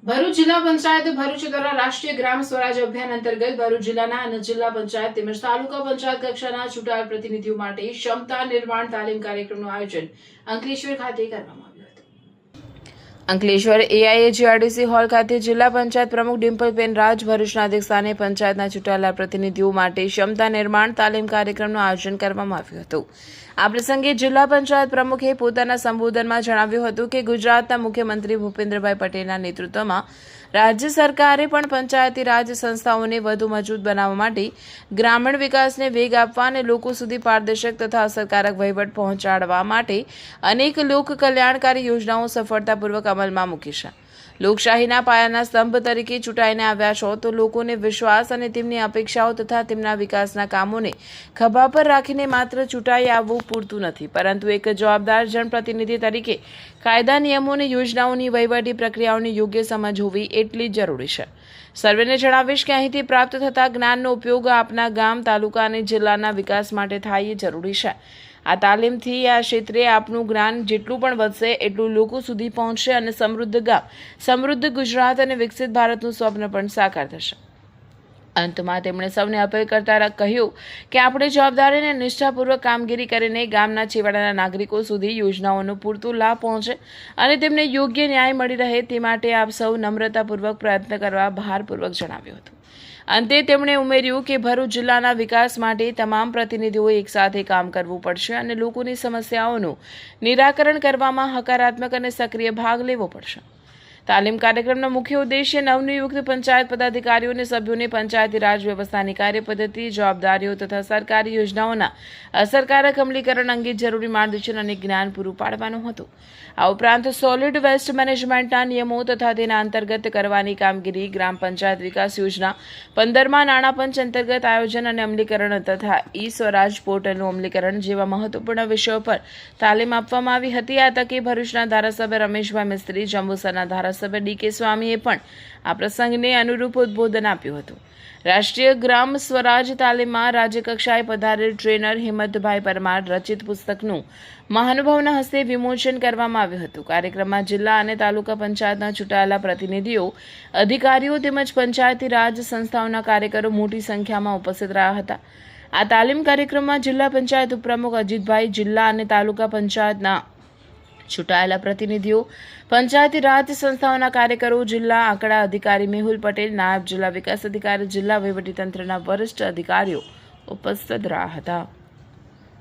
ભરૂચ જિલ્લા પંચાયત ભરૂચ દ્વારા રાષ્ટ્રીય ગ્રામ સ્વરાજ અભિયાન અંતર્ગત ભરૂચ જિલ્લાના અને જિલ્લા પંચાયત તેમજ તાલુકા પંચાયત કક્ષાના ચૂંટાયેલ પ્રતિનિધિઓ માટે ક્ષમતા નિર્માણ તાલીમ કાર્યક્રમનું આયોજન અંકલેશ્વર ખાતે કરવામાં આવ્યું હતું। અંકલેશ્વર AIAGRDC હોલ ખાતે જિલ્લા પંચાયત પ્રમુખ ડિમ્પલબેન રાજ ભરૂચના અધ્યક્ષસ્થાને પંચાયતના ચૂંટાયેલા પ્રતિનિધિઓ માટે ક્ષમતા નિર્માણ તાલીમ કાર્યક્રમનું આયોજન કરવામાં આવ્યું હતું। આ પ્રસંગે જિલ્લા પંચાયત પ્રમુખે પોતાના સંબોધનમાં જણાવ્યું હતું કે ગુજરાતના મુખ્યમંત્રી ભૂપેન્દ્રભાઈ પટેલના નેતૃત્વમાં રાજ્ય સરકારે પણ પંચાયતી રાજ સંસ્થાઓને વધુ મજબૂત બનાવવા માટે ગ્રામીણ વિકાસને વેગ આપવા અને લોકો સુધી પારદર્શક તથા અસરકારક વહીવટ પહોંચાડવા માટે અનેક લોક કલ્યાણકારી યોજનાઓ સફળતાપૂર્વક અમલમાં મૂકી છે। લોકશાહીના પાયાના સ્તંભ તરીકે ચૂંટાઈને આવ્યા છો તો લોકોને વિશ્વાસ અને તેમની અપેક્ષાઓ તથા તેમના વિકાસના કામોને ખભા પર રાખીને માત્ર ચૂંટાઈ આવવું પૂરતું નથી, પરંતુ એક જવાબદાર જનપ્રતિનિધિ તરીકે કાયદા નિયમો અને યોજનાઓની વહીવટી પ્રક્રિયાઓની યોગ્ય સમજ હોવી એટલી જ જરૂરી છે। સર્વેને જણાવીશ કે અહીંથી પ્રાપ્ત થતા જ્ઞાનનો ઉપયોગ આપના ગામ, તાલુકા અને જિલ્લાના વિકાસ માટે થાય એ જરૂરી છે। આ તાલીમથી આ ક્ષેત્રે આપનું જ્ઞાન જેટલું પણ વધશે એટલું લોકો સુધી પહોંચશે અને સમૃદ્ધ ગામ, સમૃદ્ધ ગુજરાત અને વિકસિત ભારતનું સ્વપ્ન પણ સાકાર થશે। અંતમાં તેમણે સૌને અપીલ કરતા કહ્યું કે આપણે જવાબદારી અને નિષ્ઠાપૂર્વક કામગીરી કરીને ગામના છેવાડાના નાગરિકો સુધી યોજનાઓનો પૂરતો લાભ પહોંચે અને તેમને યોગ્ય ન્યાય મળી રહે તે માટે આપ સૌ નમ્રતાપૂર્વક પ્રયત્ન કરવા ભારપૂર્વક જણાવ્યું હતું। અંતે તેમણે ઉમેર્યું કે ભરૂચ જિલ્લાના વિકાસ માટે તમામ પ્રતિનિધિઓએ એકસાથે કામ કરવું પડશે અને લોકોની સમસ્યાઓનું નિરાકરણ કરવામાં હકારાત્મક અને સક્રિય ભાગ લેવો પડશે। તાલીમ કાર્યક્રમનો મુખ્ય ઉદ્દેશ્ય નવનિયુક્ત પંચાયત પદાધિકારીઓ અને સભ્યોને પંચાયતી રાજ વ્યવસ્થાની કાર્યપદ્ધતિ, જવાબદારીઓ તથા સરકારી યોજનાઓના અસરકારક અમલીકરણ અંગે જરૂરી માર્ગદર્શન અને જ્ઞાન પૂરું પાડવાનું હતું। આ ઉપરાંત સોલિડ વેસ્ટ મેનેજમેન્ટના નિયમો તથા તેના અંતર્ગત કરવાની કામગીરી, ગ્રામ પંચાયત વિકાસ યોજના 15મા નાણાં પંચ અંતર્ગત આયોજન અને અમલીકરણ તથા સ્વરાજ પોર્ટલનું અમલીકરણ જેવા મહત્વપૂર્ણ વિષયો પર તાલીમ આપવામાં આવી હતી। આ તકે ભરૂચના ધારાસભ્ય રમેશભાઈ મિસ્ત્રી, જંબુસરના ધારાસભ્ય DK સ્વામીએ પણ આ પ્રસંગને અનુરૂપ ઉદ્બોધન આપ્યું હતું। રાષ્ટ્રીય ગ્રામ સ્વરાજ તાલીમમાં રાજ્યકક્ષાએ પધારેલ ટ્રેનર હિંમતભાઈ પરમાર રચિત પુસ્તકનું મહાનુભાવના હસ્તે વિમોચન કરવામાં આવ્યું હતું। કાર્યક્રમમાં જિલ્લા અને તાલુકા પંચાયતના ચૂંટાયેલા પ્રતિનિધિઓ, અધિકારીઓ તેમજ પંચાયતી રાજ સંસ્થાઓના કાર્યકરો મોટી સંખ્યામાં ઉપસ્થિત રહ્યા હતા। આ તાલીમ કાર્યક્રમમાં જિલ્લા પંચાયત ઉપપ્રમુખ અજીતભાઈ, જિલ્લા અને તાલુકા પંચાયતના ચૂંટાયેલા પ્રતિનિધિઓ, પંચાયતી રાજ સંસ્થાઓના કાર્યકરો, જિલ્લા આંકડા અધિકારી મેહુલ પટેલ, નાયબ જિલ્લા વિકાસ અધિકારી, જિલ્લા વહીવટીતંત્રના વરિષ્ઠ અધિકારીઓ ઉપસ્થિત રહ્યા હતા।